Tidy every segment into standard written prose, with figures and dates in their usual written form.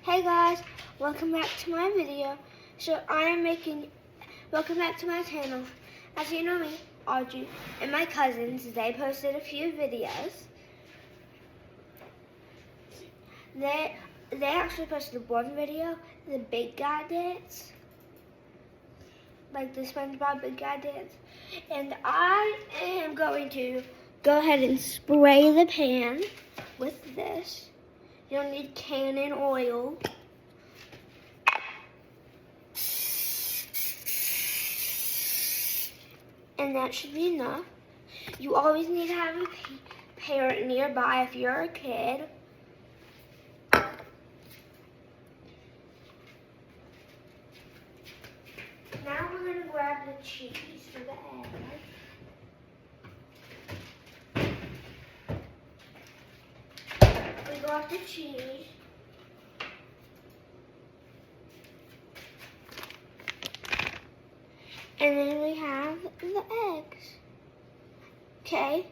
Hey guys, welcome back to my video. Welcome back to my channel. As you know me, Audrey, and my cousins, they posted a few videos. They actually posted one video, the big guy dance. Like the SpongeBob big guy dance. And I am going to go ahead and spray the pan with this. You don't need cannon oil. And that should be enough. You always need to have a parent nearby if you're a kid. Now we're going to grab the cheese for the egg. We got the cheese. And then we have the eggs. Okay.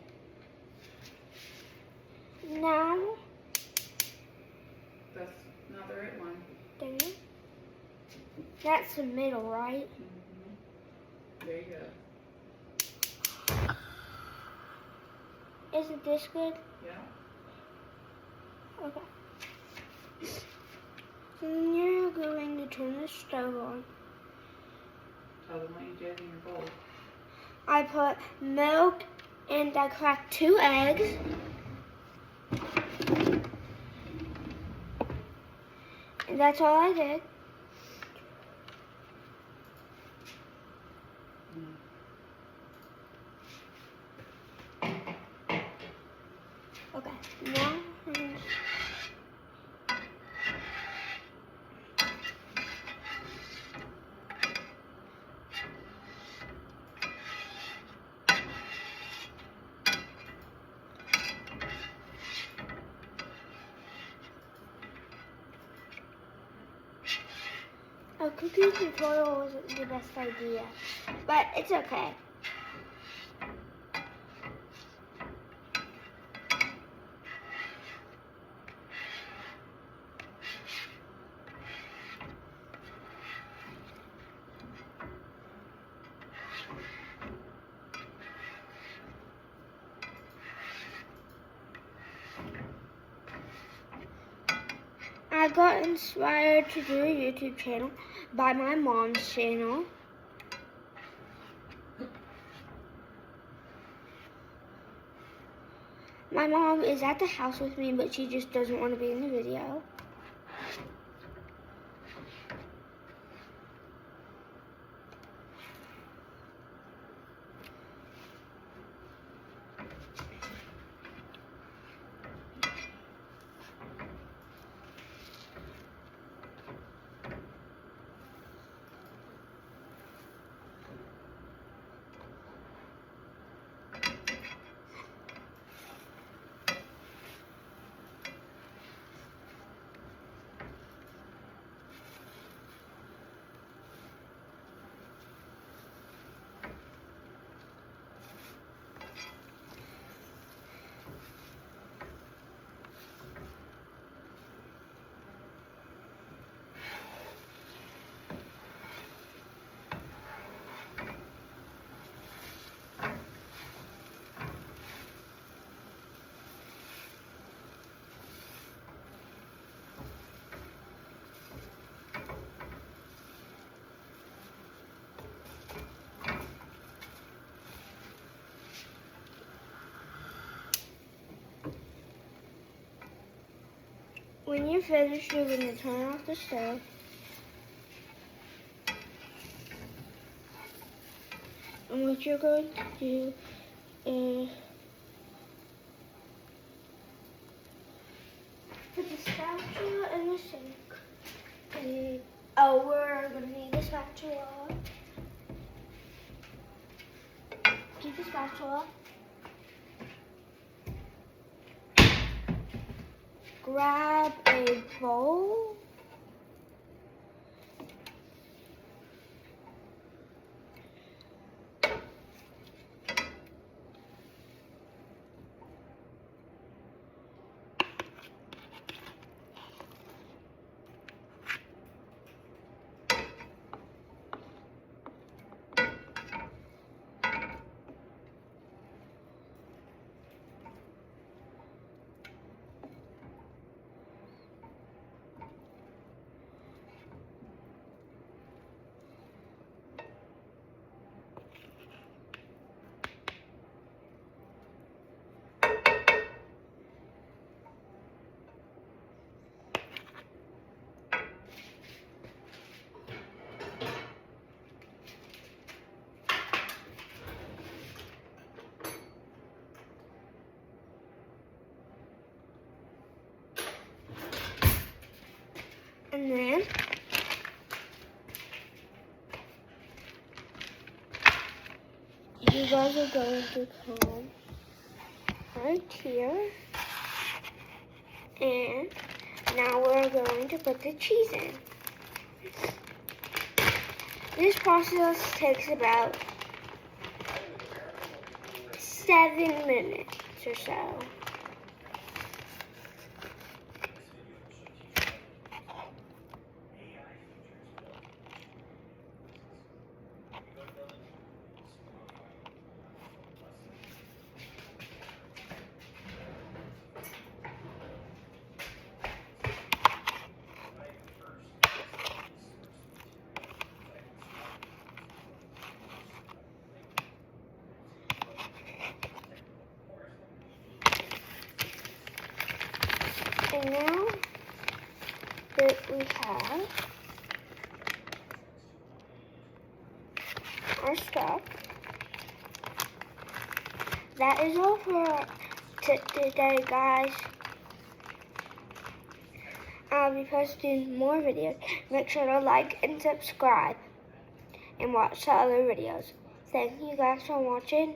Now. That's not the right one. Dang it. That's the middle, right? Mm-hmm. There you go. Isn't this good? Yeah. Okay. So you're going to turn the stove on. Tell them what you did in your bowl. I put milk and I cracked 2 eggs. And that's all I did. Okay, now a cooking tutorial wasn't the best idea, but it's okay. I got inspired to do a YouTube channel by my mom's channel. My mom is at the house with me, but she just doesn't want to be in the video. When you're finished, you're going to turn off the stove. And what you're going to do is put the spatula in the sink. We're going to need the spatula. Keep the spatula. Grab a bowl. you guys are going to come right here. And now we're going to put the cheese in. This process takes about 7 minutes or so. And now that we have our stuff, that is all for today, guys. I'll be posting more videos. Make sure to like and subscribe and watch the other videos. Thank you guys for watching.